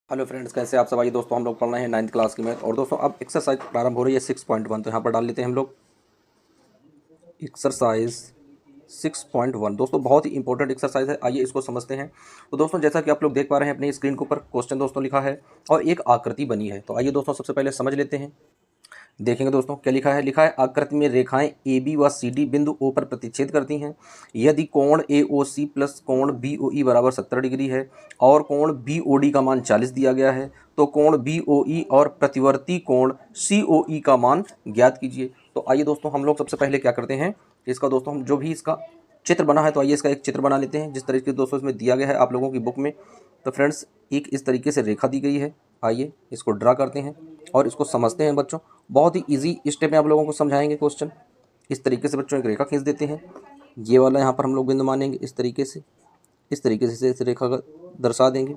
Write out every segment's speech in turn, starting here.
Hello friends, कैसे आप सब। आइए दोस्तों, हम लोग पढ़ रहे हैं 9th क्लास की मैथ। और दोस्तों अब एक्सरसाइज प्रारंभ हो रही है 6.1। तो यहाँ पर डाल लेते हैं हम लोग एक्सरसाइज 6.1। दोस्तों बहुत ही इंपॉर्टेंट एक्सरसाइज है, आइए इसको समझते हैं। तो दोस्तों जैसा कि आप लोग देख पा रहे हैं अपनी स्क्रीन के ऊपर क्वेश्चन दोस्तों लिखा है और एक आकृति बनी है। तो आइए दोस्तों सबसे पहले समझ लेते हैं। देखेंगे दोस्तों क्या लिखा है आकृति में रेखाएं ए बी व सी डी बिंदु ओ पर प्रतिच्छेद करती हैं। यदि कोण ए ओ सी प्लस कोण बी ओ ई बराबर 70 डिग्री है और कोण बी ओ डी का मान 40 दिया गया है, तो कोण बी ओ ई और प्रतिवर्ती कोण सी ओ ई का मान ज्ञात कीजिए। तो आइए दोस्तों हम लोग सबसे पहले क्या करते हैं, इसका दोस्तों हम जो भी इसका चित्र बना है, तो आइए इसका एक चित्र बना लेते हैं जिस तरीके से दोस्तों इसमें दिया गया है आप लोगों की बुक में। तो फ्रेंड्स एक इस तरीके से रेखा दी गई है, आइए इसको ड्रा करते हैं और इसको समझते हैं बच्चों। बहुत ही इजी स्टेप में आप लोगों को समझाएंगे क्वेश्चन। इस तरीके से बच्चों एक रेखा खींच देते हैं, ये वाला यहाँ पर हम लोग बिंदु मानेंगे इस तरीके से इस रेखा का दर्शा देंगे।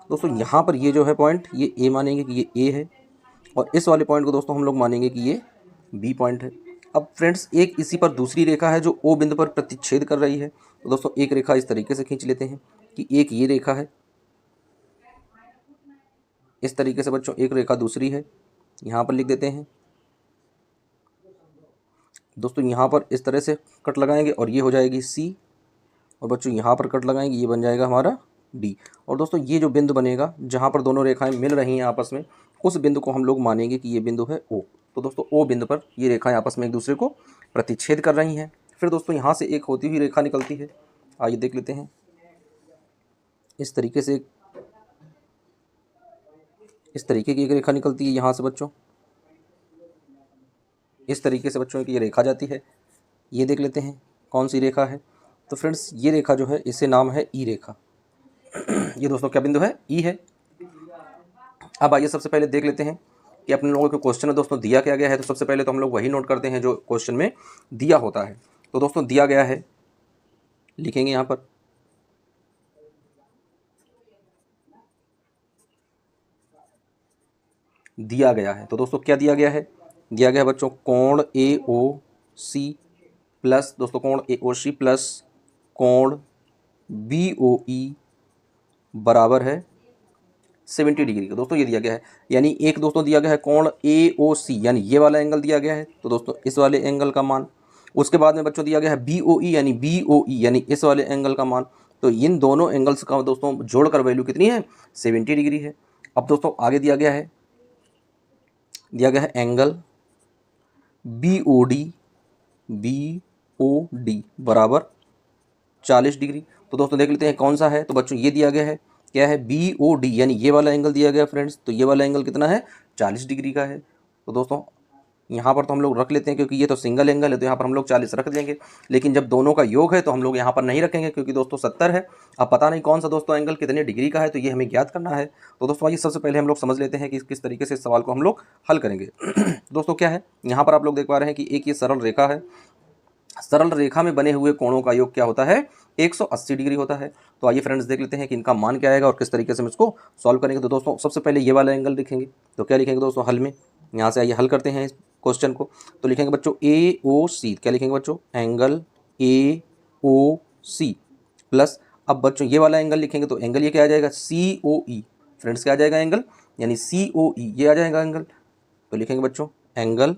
दोस्तों यहाँ पर ये जो है पॉइंट, ये ए मानेंगे कि ये ए है और इस वाले पॉइंट को दोस्तों हम लोग मानेंगे कि ये बी पॉइंट है। अब फ्रेंड्स एक इसी पर दूसरी रेखा है जो ओ बिंदु पर प्रतिच्छेद कर रही है। तो दोस्तों एक रेखा इस तरीके से खींच लेते हैं कि एक ये रेखा है, इस तरीके से बच्चों एक रेखा दूसरी है, यहाँ पर लिख देते हैं। दोस्तों यहाँ पर इस तरह से कट लगाएंगे और ये हो जाएगी सी, और बच्चों यहाँ पर कट लगाएंगे, ये बन जाएगा हमारा डी। और दोस्तों ये जो बिंदु बनेगा जहाँ पर दोनों रेखाएं मिल रही हैं आपस में, उस बिंदु को हम लोग मानेंगे कि ये बिंदु है ओ। तो दोस्तों ओ बिंदु पर ये रेखाएं आपस में एक दूसरे को प्रतिच्छेद कर रही हैं। फिर दोस्तों यहाँ से एक होती हुई रेखा निकलती है, आइए देख लेते हैं। इस तरीके की एक रेखा निकलती है यहाँ से बच्चों, इस तरीके से बच्चों की ये रेखा जाती है। ये देख लेते हैं कौन सी रेखा है। तो फ्रेंड्स ये रेखा जो है इसे नाम है ई रेखा। ये दोस्तों क्या बिंदु है, ई है। अब आइए सबसे पहले देख लेते हैं कि अपने लोगों के क्वेश्चन में दोस्तों दिया क्या गया है। तो सबसे पहले तो हम लोग वही नोट करते हैं जो क्वेश्चन में दिया होता है। तो दोस्तों दिया गया है, लिखेंगे यहाँ पर दिया गया है। तो दोस्तों क्या दिया गया है, दिया गया है बच्चों कोण ए ओ सी प्लस दोस्तों कोण ए ओ सी प्लस कोण बी ओ ई बराबर है 70 डिग्री का। दोस्तों ये दिया गया है, यानी एक दोस्तों दिया गया है कोण ए ओ सी, यानी ये वाला एंगल दिया गया है। तो दोस्तों इस वाले एंगल का मान, उसके बाद में बच्चों दिया गया है बी ओ ई, यानी बी ओ ई यानी इस वाले एंगल का मान। तो इन दोनों एंगल्स का दोस्तों जोड़कर वैल्यू कितनी है, 70 डिग्री है। अब दोस्तों आगे दिया गया है एंगल बी ओ डी बराबर 40 डिग्री। तो दोस्तों देख लेते हैं कौन सा है। तो बच्चों ये दिया गया है, क्या है, बी ओ डी, यानी ये वाला एंगल दिया गया फ्रेंड्स। तो ये वाला एंगल कितना है, 40 डिग्री का है। तो दोस्तों यहाँ पर तो हम लोग रख लेते हैं क्योंकि ये तो सिंगल एंगल है, तो यहाँ पर हम लोग 40 रख देंगे। लेकिन जब दोनों का योग है तो हम लोग यहाँ पर नहीं रखेंगे क्योंकि दोस्तों 70 है। अब पता नहीं कौन सा दोस्तों एंगल कितने डिग्री का है, तो ये हमें ज्ञात करना है। तो दोस्तों आइए सबसे पहले हम लोग समझ लेते हैं कि किस तरीके से इस सवाल को हम लोग हल करेंगे। दोस्तों क्या है, यहाँ पर आप लोग देख पा रहे हैं कि एक ये सरल रेखा है। सरल रेखा में बने हुए कोणों का योग क्या होता है, 180 डिग्री होता है। तो आइए फ्रेंड्स देख लेते हैं कि इनका मान क्या आएगा और किस तरीके से हम इसको सॉल्व करेंगे। तो दोस्तों सबसे पहले ये वाला एंगल लिखेंगे। तो क्या लिखेंगे दोस्तों हल में, यहाँ से आइए हल करते हैं इस क्वेश्चन को। तो लिखेंगे बच्चों ए ओ सी, क्या लिखेंगे बच्चों, angle A O C plus, अब बच्चों ये वाला एंगल लिखेंगे तो एंगल ये क्या आ जाएगा, सी ओ ई। फ्रेंड्स क्या आ जाएगा एंगल, यानी सी ओ ई, ये आ जाएगा एंगल। तो लिखेंगे बच्चों एंगल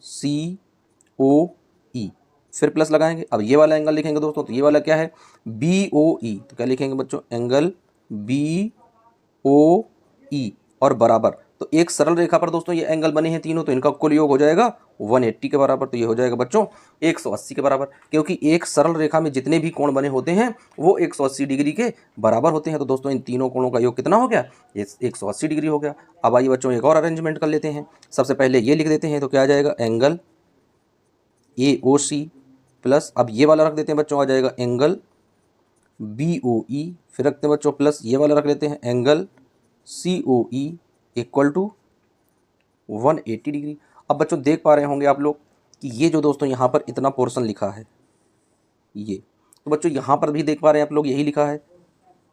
सी ओ ई, फिर प्लस लगाएंगे। अब ये वाला एंगल लिखेंगे दोस्तों, तो ये वाला क्या है, बी ओ ई। तो क्या लिखेंगे बच्चों, एंगल बी ओ ई और बराबर। तो एक सरल रेखा पर दोस्तों ये एंगल बने हैं तीनों, तो इनका कुल योग हो जाएगा 180 के बराबर। तो ये हो जाएगा बच्चों 180 के बराबर, क्योंकि एक सरल रेखा में जितने भी कोण बने होते हैं वो 180 डिग्री के बराबर होते हैं। तो दोस्तों इन तीनों कोणों का योग कितना हो गया, ये 180 डिग्री हो गया। अब आइए बच्चों एक और अरेंजमेंट कर लेते हैं। सबसे पहले ये लिख देते हैं, तो क्या आ जाएगा, angle A O C plus, अब ये वाला रख देते हैं बच्चों, आ जाएगा एंगल बी ओ ई, फिर रखते हैं बच्चों प्लस ये वाला रख लेते हैं angle C O E equal to 180 degree. अब बच्चों देख पा रहे होंगे आप लोग कि ये जो दोस्तों यहाँ पर इतना पोर्शन लिखा है ये, तो बच्चों यहाँ पर भी देख पा रहे हैं आप लोग यही लिखा है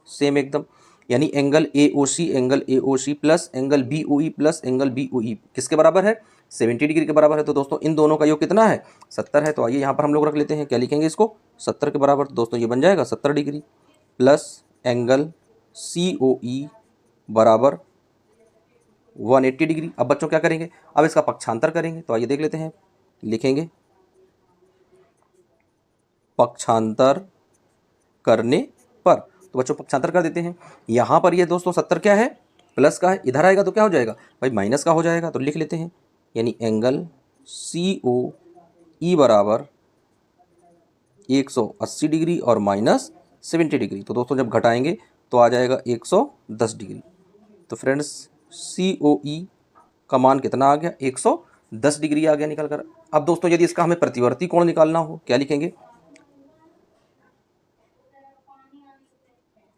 सेम एकदम, यानी angle A O C plus angle B O E plus angle B O E किसके बराबर है, 70 डिग्री के बराबर है। तो दोस्तों इन दोनों का योग कितना है, 70 है। तो आइए यहाँ पर हम लोग रख लेते हैं, क्या लिखेंगे इसको, 70 के बराबर। तो दोस्तों ये बन जाएगा 70 degree plus angle C O ई बराबर 180 डिग्री। अब बच्चों क्या करेंगे, अब इसका पक्षांतर करेंगे। तो आइए देख लेते हैं, लिखेंगे पक्षांतर करने पर। तो बच्चों पक्षांतर कर देते हैं। यहाँ पर ये दोस्तों 70 क्या है, प्लस का है, इधर आएगा तो क्या हो जाएगा भाई, माइनस का हो जाएगा। तो लिख लेते हैं, यानी एंगल COE बराबर 180 डिग्री और माइनस 70 डिग्री। तो दोस्तों जब घटाएंगे तो आ जाएगा 110 डिग्री। तो फ्रेंड्स COE का मान कितना आ गया, 110 डिग्री आ गया निकल कर। अब दोस्तों यदि इसका हमें प्रतिवर्ती कोण निकालना हो, क्या लिखेंगे,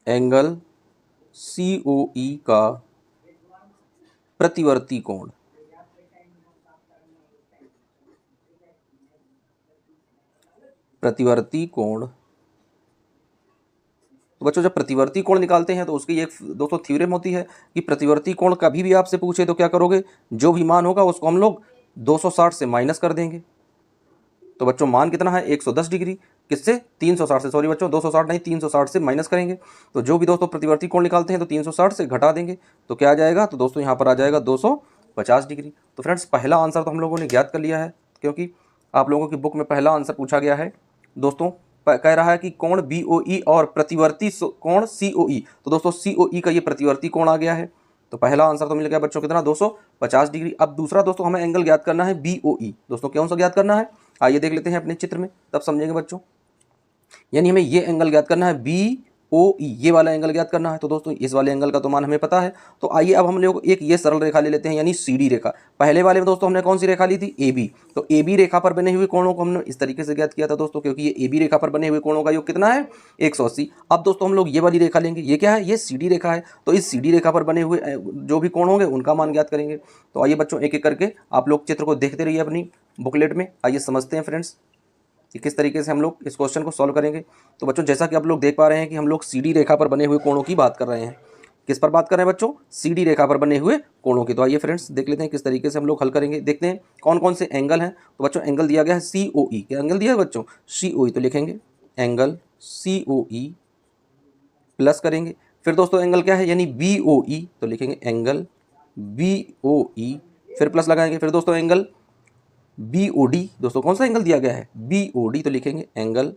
एंगल COE का प्रतिवर्ती कोण। प्रतिवर्ती कोण, तो बच्चों जब प्रतिवर्ती कोण निकालते हैं तो उसकी एक दोस्तों थ्योरम होती है कि प्रतिवर्ती कोण कभी भी आपसे पूछे तो क्या करोगे, जो भी मान होगा उसको हम लोग 260 से माइनस कर देंगे। तो बच्चों मान कितना है, 110 डिग्री, किससे, 360 से, सॉरी बच्चों 260 नहीं 360 से माइनस करेंगे। तो जो भी दोस्तों प्रतिवर्ती कोण निकालते हैं तो 360 से घटा देंगे तो क्या आ जाएगा, तो दोस्तों यहाँ पर आ जाएगा 250 डिग्री। तो फ्रेंड्स पहला आंसर तो हम लोगों ने ज्ञात कर लिया है, क्योंकि आप लोगों की बुक में पहला आंसर पूछा गया है दोस्तों, कह रहा है कि कोण BOE और प्रतिवर्ती कोण COE। तो दोस्तों COE का ये प्रतिवर्ती कोण आ गया है। तो पहला आंसर तो मिल गया बच्चों कितना, 250 डिग्री। अब दूसरा दोस्तों हमें एंगल ज्ञात करना है BOE। दोस्तों कौन सा ज्ञात करना है, आइए देख लेते हैं अपने चित्र में, तब समझेंगे बच्चों। यानी हमें ये एंगल ज्ञात करना है BOE, ये वाला एंगल ज्ञात करना है। तो दोस्तों इस वाले एंगल का तो मान हमें पता है। तो आइए अब हम लोग एक ये सरल रेखा ले लेते हैं, यानी CD रेखा। पहले वाले में दोस्तों हमने कौन सी रेखा ली थी, AB। तो AB रेखा पर बने हुए कोणों को हमने इस तरीके से ज्ञात किया था दोस्तों, क्योंकि ये AB रेखा पर बने हुए कोणों का योग कितना है, 180। अब दोस्तों हम लोग ये वाली रेखा लेंगे, ये क्या है, ये CD रेखा है। तो इस CD रेखा पर बने हुए जो भी कोण होंगे उनका मान ज्ञात करेंगे। तो आइए बच्चों एक एक करके आप लोग चित्र को देखते रहिए अपनी बुकलेट में। आइए समझते हैं फ्रेंड्स कि किस तरीके से हम लोग इस क्वेश्चन को सॉल्व करेंगे। तो बच्चों जैसा कि आप लोग देख पा रहे हैं कि हम लोग CD रेखा पर बने हुए कोणों की बात कर रहे हैं। किस पर बात कर रहे हैं बच्चों, CD रेखा पर बने हुए कोणों की। तो आइए फ्रेंड्स देख लेते हैं किस तरीके से हम लोग हल करेंगे, देखते हैं कौन कौन से एंगल हैं। तो बच्चों एंगल दिया गया है COE, क्या एंगल दिया है बच्चों, COE। तो लिखेंगे एंगल COE प्लस करेंगे, फिर दोस्तों एंगल क्या है, यानी BOE। तो लिखेंगे एंगल BOE, फिर प्लस लगाएंगे, फिर दोस्तों एंगल BOD। दोस्तों कौन सा एंगल दिया गया है, BOD। तो लिखेंगे एंगल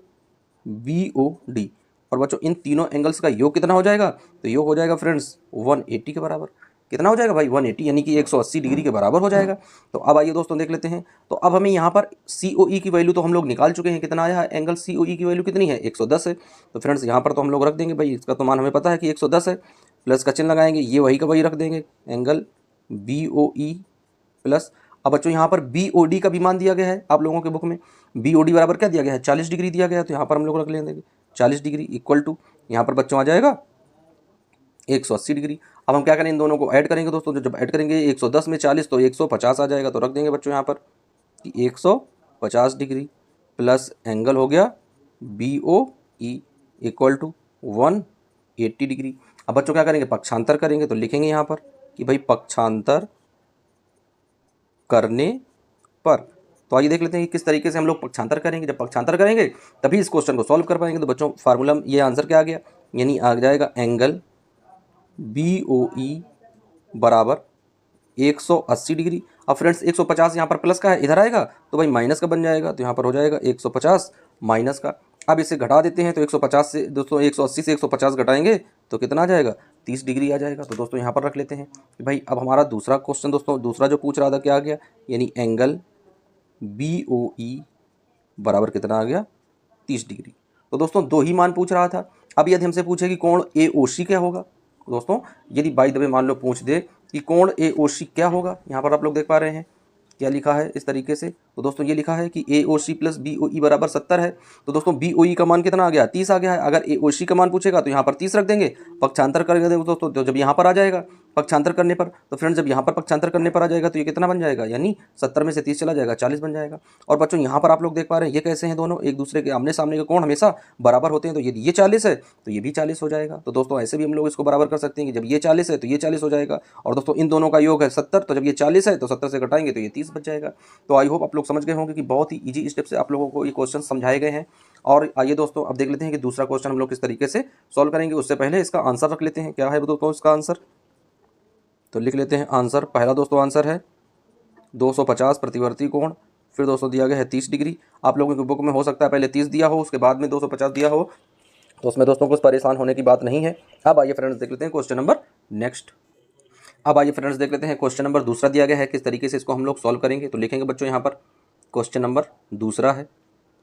BOD। और बच्चों इन तीनों एंगल्स का योग कितना हो जाएगा, तो योग हो जाएगा फ्रेंड्स 180 के बराबर। कितना हो जाएगा भाई, 180, यानी कि 180 डिग्री के बराबर हो जाएगा। तो अब आइए दोस्तों देख लेते हैं। तो अब हमें यहाँ पर COE की वैल्यू तो हम लोग निकाल चुके हैं, कितना आया है, एंगल COE की वैल्यू कितनी है, 110 है। तो फ्रेंड्स यहाँ पर तो हम लोग रख देंगे भाई, इसका तो मान हमें पता है कि 110 है, प्लस का चिन्ह लगाएंगे, ये वही का वही रख देंगे, एंगल BOE प्लस। अब बच्चों यहाँ पर BOD का भी मान दिया गया है आप लोगों के बुक में, BOD बराबर क्या दिया गया है, 40 डिग्री दिया गया है। तो यहाँ पर हम लोग रख लेंगे 40 डिग्री इक्वल टू, यहाँ पर बच्चों आ जाएगा 180 डिग्री। अब हम क्या करें, इन दोनों को ऐड करेंगे दोस्तों, जब ऐड करेंगे 110 में 40 तो 150 आ जाएगा। तो रख देंगे बच्चों यहाँ पर कि 150 डिग्री प्लस एंगल हो गया BOE इक्वल टू 180 डिग्री। अब बच्चों क्या करेंगे, पक्षांतर करेंगे। तो लिखेंगे यहाँ पर कि भाई पक्षांतर करने पर। तो आइए देख लेते हैं कि किस तरीके से हम लोग पक्षांतर करेंगे। जब पक्षांतर करेंगे तभी इस क्वेश्चन को सॉल्व कर पाएंगे। तो बच्चों फार्मूला ये आंसर क्या आ गया, यानी आ जाएगा एंगल BOE बराबर 180 डिग्री। अब फ्रेंड्स 150 यहाँ पर प्लस का है, इधर आएगा तो भाई माइनस का बन जाएगा। तो यहाँ पर हो जाएगा 150 माइनस का। अब इसे घटा देते हैं, तो 150 से दोस्तों 180 से 150 घटाएंगे तो कितना आ जाएगा, 30 डिग्री आ जाएगा। तो दोस्तों यहाँ पर रख लेते हैं कि भाई अब हमारा दूसरा क्वेश्चन दोस्तों, दूसरा जो पूछ रहा था क्या आ गया, यानी एंगल BOE बराबर कितना आ गया, 30 डिग्री। तो दोस्तों दो ही मान पूछ रहा था। अब यदि हमसे पूछे कि कोण AOC क्या होगा, दोस्तों यदि बाय द वे मान लो पूछ दे कि कोण AOC क्या होगा, यहाँ पर आप लोग देख पा रहे हैं क्या लिखा है इस तरीके से। तो दोस्तों ये लिखा है कि AOC प्लस BOE बराबर 70 है। तो दोस्तों BOE का मान कितना आ गया, 30 आ गया है। अगर AOC का मान पूछेगा तो यहाँ पर 30 रख देंगे, पक्षांतर कर देंगे दोस्तों। तो जब यहाँ पर आ जाएगा पक्षांतर करने पर, तो फ्रेंड्स जब यहाँ पर पक्षांतर करने पर आ जाएगा तो ये कितना बन जाएगा, यानी 70 में से 30 चला जाएगा, 40 बन जाएगा। और बच्चों यहाँ पर आप लोग देख पा रहे हैं ये कैसे हैं, दोनों एक दूसरे के आमने सामने के कोण हमेशा बराबर होते हैं। तो यदि ये 40 है तो ये भी 40 हो जाएगा। तो दोस्तों ऐसे भी हम लोग इसको बराबर कर सकते हैं कि जब ये 40 है तो ये 40 हो जाएगा। और दोस्तों इन दोनों का योग है 70, तो जब ये 40 है तो 70 से घटाएंगे तो ये 30 बच जाएगा। तो आई होप आप लोग समझ गए होंगे कि बहुत ही ईजी स्टेप से आप लोगों को ये क्वेश्चन समझाए गए हैं। और आइए दोस्तों अब देख लेते हैं कि दूसरा क्वेश्चन हम लोग किस तरीके से सॉल्व करेंगे। उससे पहले इसका आंसर रख लेते हैं, क्या है दोस्तों इसका आंसर, तो लिख लेते हैं आंसर। पहला दोस्तों आंसर है 250 प्रतिवर्ती कोण, फिर दोस्तों दिया गया है 30 डिग्री। आप लोगों की बुक में हो सकता है पहले 30 दिया हो, उसके बाद में 250 दिया हो, तो उसमें दोस्तों कुछ परेशान होने की बात नहीं है। अब आइए फ्रेंड्स देख लेते हैं क्वेश्चन नंबर नेक्स्ट। अब आइए फ्रेंड्स देख लेते हैं क्वेश्चन नंबर दूसरा दिया गया है, किस तरीके से इसको हम लोग सॉल्व करेंगे। तो लिखेंगे बच्चों यहाँ पर क्वेश्चन नंबर दूसरा है,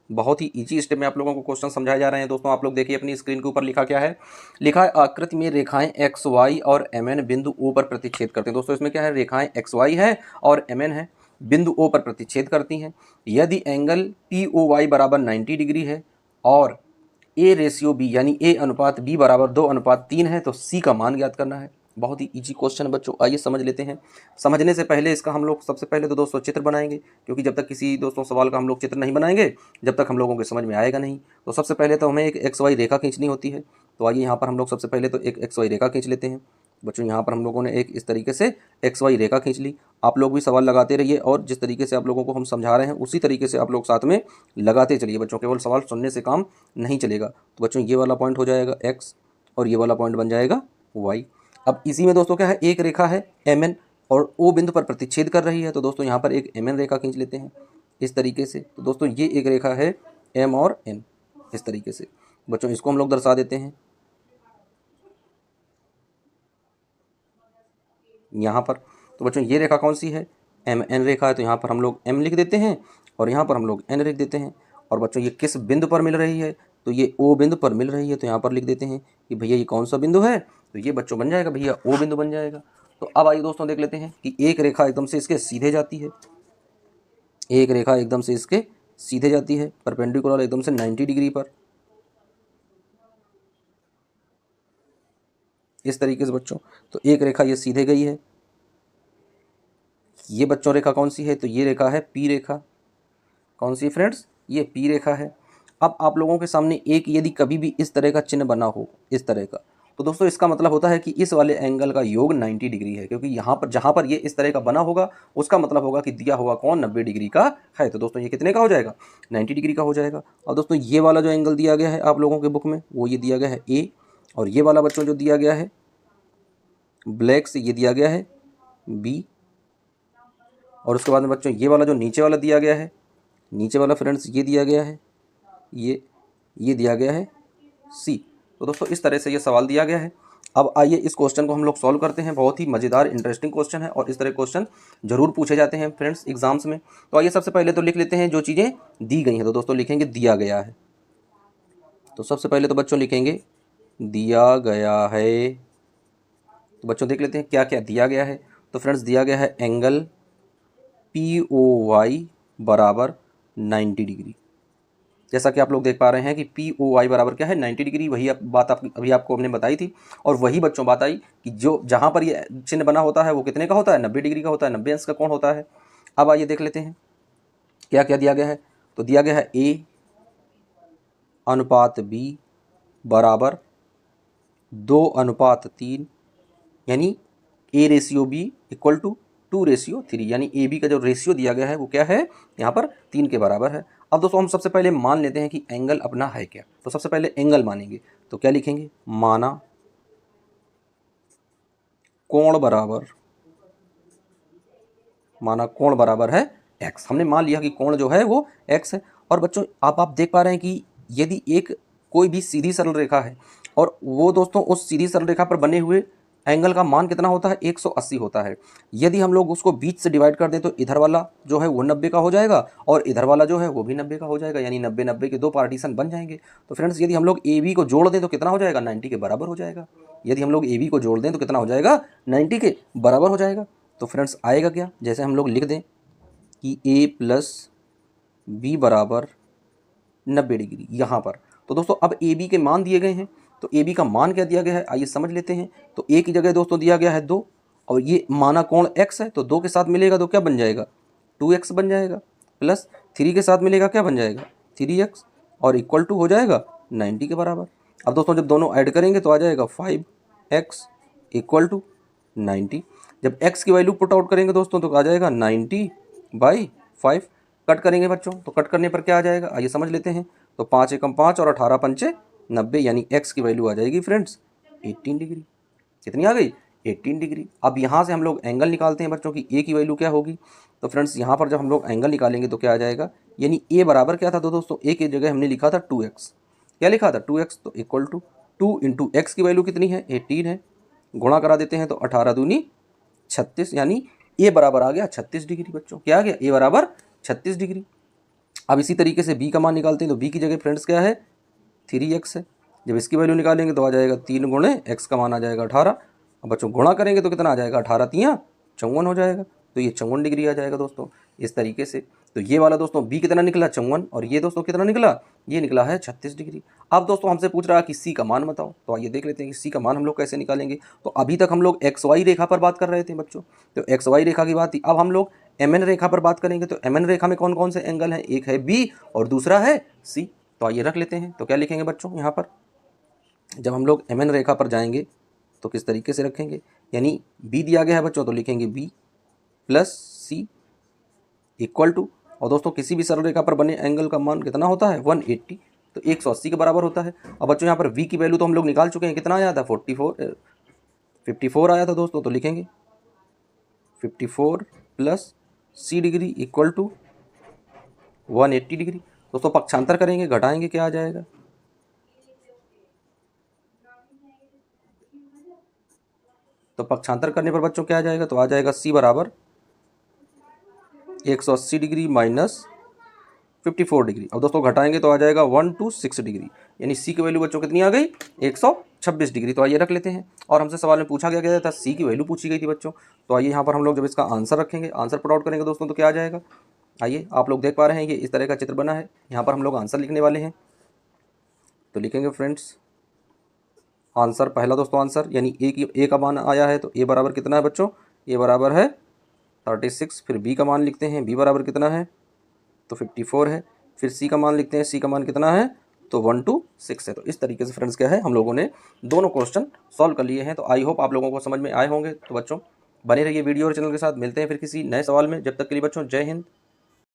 बहुत ही इजी स्टेप में आप लोगों को क्वेश्चन समझाए जा रहे हैं। दोस्तों आप लोग देखिए अपनी स्क्रीन के ऊपर लिखा क्या है, लिखा है आकृति में रेखाएं एक्स वाई और एम एन बिंदु ओ पर प्रतिच्छेद करते हैं। दोस्तों इसमें क्या है, रेखाएं एक्स वाई है और एम एन है, बिंदु ओ पर प्रतिच्छेद करती हैं। यदि एंगल पी ओ वाई बराबर 90 डिग्री है और ए रेशियो बी यानी ए अनुपात बी बराबर 2:3 है, तो सी का मान ज्ञात करना है। बहुत ही इजी क्वेश्चन है बच्चों, आइए समझ लेते हैं। समझने से पहले इसका हम लोग सबसे पहले तो दोस्तों चित्र बनाएंगे, क्योंकि जब तक किसी दोस्तों सवाल का हम लोग चित्र नहीं बनाएंगे जब तक हम लोगों के समझ में आएगा नहीं। तो सबसे पहले तो हमें एक एक्स वाई रेखा खींचनी होती है। तो आइए यहाँ पर हम लोग सबसे पहले तो एक एक्स वाई रेखा खींच लेते हैं। बच्चों यहाँ पर हम लोगों ने एक इस तरीके से एक्स वाई रेखा खींच ली। आप लोग भी सवाल लगाते रहिए और जिस तरीके से आप लोगों को हम समझा रहे हैं उसी तरीके से आप लोग साथ में लगाते चलिए बच्चों, केवल सवाल सुनने से काम नहीं चलेगा। तो बच्चों ये वाला पॉइंट हो जाएगा एक्स और ये वाला पॉइंट बन जाएगा वाई। अब इसी में दोस्तों क्या है, एक रेखा है एम एन और ओ बिंदु पर प्रतिच्छेद कर रही है। तो दोस्तों यहाँ पर एक एम एन रेखा खींच लेते हैं इस तरीके से। तो दोस्तों ये एक रेखा है एम और एन, इस तरीके से बच्चों इसको हम लोग दर्शा देते हैं यहाँ पर। तो बच्चों ये रेखा कौन सी है, एम एन रेखा है, तो यहाँ पर हम लोग एम लिख देते हैं और यहाँ पर हम लोग एन लिख देते हैं। और बच्चों ये किस बिंदु पर मिल रही है, तो ये ओ बिंदु पर मिल रही है, तो यहाँ पर लिख देते हैं कि भैया ये कौन सा बिंदु है, तो ये बच्चों बन जाएगा भैया ओ बिंदु बन जाएगा। तो अब आइए दोस्तों देख लेते हैं कि एक रेखा एकदम से इसके सीधे जाती है, एक रेखा एकदम से इसके सीधे जाती है परपेंडिकुलर एकदम से 90 डिग्री पर, इस तरीके से बच्चों। तो एक रेखा ये सीधे गई है, ये बच्चों रेखा कौन सी है, तो ये रेखा है पी रेखा। कौन सी फ्रेंड्स, ये पी रेखा है। अब आप लोगों के सामने एक यदि कभी भी इस तरह का चिन्ह बना हो, इस तरह का, तो दोस्तों इसका मतलब होता है कि इस वाले एंगल का योग 90 डिग्री है, क्योंकि यहाँ पर जहाँ पर ये इस तरह का बना होगा उसका मतलब होगा कि दिया हुआ कौन 90 डिग्री का है। तो दोस्तों ये कितने का हो जाएगा, 90 डिग्री का हो जाएगा। और दोस्तों ये वाला जो एंगल दिया गया है आप लोगों के बुक में वो ये दिया गया है ए, और ये वाला बच्चों जो दिया गया है ब्लैक से ये दिया गया है बी। और उसके बाद में बच्चों ये वाला जो नीचे वाला दिया गया है, नीचे वाला फ्रेंड्स ये दिया गया है ये दिया गया है सी। तो दोस्तों इस तरह से ये सवाल दिया गया है। अब आइए इस क्वेश्चन को हम लोग सॉल्व करते हैं। बहुत ही मज़ेदार इंटरेस्टिंग क्वेश्चन है और इस तरह क्वेश्चन जरूर पूछे जाते हैं फ्रेंड्स एग्जाम्स में। तो आइए सबसे पहले तो लिख लेते हैं जो चीज़ें दी गई हैं। तो दोस्तों लिखेंगे दिया गया है। तो सबसे पहले तो बच्चों लिखेंगे दिया गया है। तो बच्चों देख लेते हैं क्या क्या दिया गया है। तो फ्रेंड्स दिया गया है एंगल पी ओ वाई बराबर 90 डिग्री। जैसा कि आप लोग देख पा रहे हैं कि पी ओ वाई बराबर क्या है, 90 डिग्री। वही बात अभी आपको हमने बताई थी और वही बच्चों बात आई कि जो जहाँ पर ये चिन्ह बना होता है वो कितने का होता है, 90 डिग्री का होता है, 90 अंश का कोण होता है। अब आइए देख लेते हैं क्या क्या दिया गया है। तो दिया गया है ए अनुपात बी बराबर 2:3, यानी A ratio B equal to 2:3, यानी ए बी का जो रेशियो दिया गया है वो क्या है, यहाँ पर 3 के बराबर है। अब दोस्तों हम सबसे पहले मान लेते हैं कि एंगल अपना है क्या। तो सबसे पहले एंगल मानेंगे, तो क्या लिखेंगे, माना कोण बराबर है एक्स। हमने मान लिया कि कोण जो है वो एक्स है। और बच्चों आप देख पा रहे हैं कि यदि एक कोई भी सीधी सरल रेखा है और वो दोस्तों उस सीधी सरल रेखा पर बने हुए एंगल का मान कितना होता है, 180 होता है। यदि हम लोग उसको बीच से डिवाइड कर दें तो इधर वाला जो है वो 90 का हो जाएगा और इधर वाला जो है वो भी 90 का हो जाएगा, यानी 90-90 के दो पार्टीशन बन जाएंगे। तो फ्रेंड्स यदि हम लोग ए बी को जोड़ दें तो कितना हो जाएगा, 90 के बराबर हो जाएगा। यदि हम लोग ए बी को जोड़ दें तो कितना हो जाएगा, 90 के बराबर हो जाएगा। तो फ्रेंड्स आएगा क्या, जैसे हम लोग लिख दें कि ए प्लस बी बराबर 90 डिग्री यहाँ पर। तो दोस्तों अब ए बी के मान दिए गए हैं, तो ए बी का मान क्या दिया गया है आइए समझ लेते हैं। तो ए की जगह दोस्तों दिया गया है 2 और ये माना कोण x है, तो 2 के साथ मिलेगा तो क्या बन जाएगा, 2x बन जाएगा, प्लस 3 के साथ मिलेगा क्या बन जाएगा, 3x, और इक्वल टू हो जाएगा 90 के बराबर। अब दोस्तों जब दोनों ऐड करेंगे तो आ जाएगा 5x इक्वल टू 90। जब x की वैल्यू पुट आउट करेंगे दोस्तों तो आ जाएगा 90/5। कट करेंगे बच्चों, तो कट करने पर क्या आ जाएगा आइए समझ लेते हैं। तो 5 एकम 5 और 18 पंचे 90, यानी x की वैल्यू आ जाएगी फ्रेंड्स 18 डिग्री। कितनी आ गई, 18 डिग्री। अब यहाँ से हम लोग एंगल निकालते हैं बच्चों की ए की वैल्यू क्या होगी। तो फ्रेंड्स यहाँ पर जब हम लोग एंगल निकालेंगे तो क्या आ जाएगा, यानी ए बराबर क्या था, तो दोस्तों ए की जगह हमने लिखा था 2x। क्या लिखा था 2x, तो इक्वल टू 2 इंटू एक्स की वैल्यू कितनी है 18 है, गुणा करा देते हैं तो 18 दूनी 36, यानी ए बराबर आ गया 36 डिग्री बच्चों। क्या आ गया, ए बराबर 36 डिग्री। अब इसी तरीके से बी का मान निकालते हैं तो बी की जगह फ्रेंड्स क्या है 3x है। जब इसकी वैल्यू निकालेंगे तो आ जाएगा 3 गुणे एक्स का मान आ जाएगा 18। अब बच्चों गुणा करेंगे तो कितना आ जाएगा 18 तियाँ 54 हो जाएगा, तो ये 54 डिग्री आ जाएगा दोस्तों इस तरीके से। तो ये वाला दोस्तों बी कितना निकला 54, और ये दोस्तों कितना निकला, ये निकला है 36 डिग्री। अब दोस्तों हमसे पूछ रहा है कि सी का मान बताओ, तो आइए देख लेते हैं कि सी का मान हम लोग कैसे निकालेंगे। तो अभी तक हम लोग एक्स वाई रेखा पर बात कर रहे थे बच्चों, तो एक्स वाई रेखा की बात थी। अब हम लोग एम एन रेखा पर बात करेंगे, तो एम एन रेखा में कौन कौन से एंगल हैं, एक है बी और दूसरा है सी। तो आइए रख लेते हैं। तो क्या लिखेंगे बच्चों यहाँ पर, जब हम लोग एम एन रेखा पर जाएंगे तो किस तरीके से रखेंगे, यानी बी दिया गया है बच्चों तो लिखेंगे B plus C equal to, और दोस्तों किसी भी सरल रेखा पर बने एंगल का मान कितना होता है 180, तो 180 के बराबर होता है। अब बच्चों यहाँ पर v की वैल्यू तो हम लोग निकाल चुके हैं, कितना आया था 54 आया था दोस्तों, तो लिखेंगे 54 plus C degree equal to 180 degree. दोस्तों पक्षांतर करेंगे, घटाएंगे, क्या आ जाएगा, तो पक्षांतर करने पर बच्चों क्या आ जाएगा, तो आ जाएगा सी बराबर 180 डिग्री माइनस 54 डिग्री। अब दोस्तों घटाएंगे तो आ जाएगा 126 डिग्री, यानी सी की वैल्यू बच्चों कितनी आ गई 126 डिग्री। तो आइए रख लेते हैं, और हमसे सवाल में पूछा गया था सी की वैल्यू पूछी गई थी बच्चों। तो आइए यहाँ पर हम लोग जब इसका आंसर रखेंगे, आंसर पुट आउट करेंगे दोस्तों, तो क्या आ जाएगा, आइए आप लोग देख पा रहे हैं ये इस तरह का चित्र बना है। यहाँ पर हम लोग आंसर लिखने वाले हैं, तो लिखेंगे फ्रेंड्स आंसर, पहला दोस्तों आंसर यानी ए का मान आया है, तो ए बराबर कितना है बच्चों, ए बराबर है 36। फिर बी का मान लिखते हैं, बी बराबर कितना है, तो 54 है। फिर सी का मान लिखते हैं, सी का मान कितना है, तो 126 है। तो इस तरीके से फ्रेंड्स क्या है, हम लोगों ने दोनों क्वेश्चन सॉल्व कर लिए हैं। तो आई होप आप लोगों को समझ में आए होंगे। तो बच्चों बने रहिए वीडियो और चैनल के साथ, मिलते हैं फिर किसी नए सवाल में। जब तक के लिए बच्चों जय हिंद,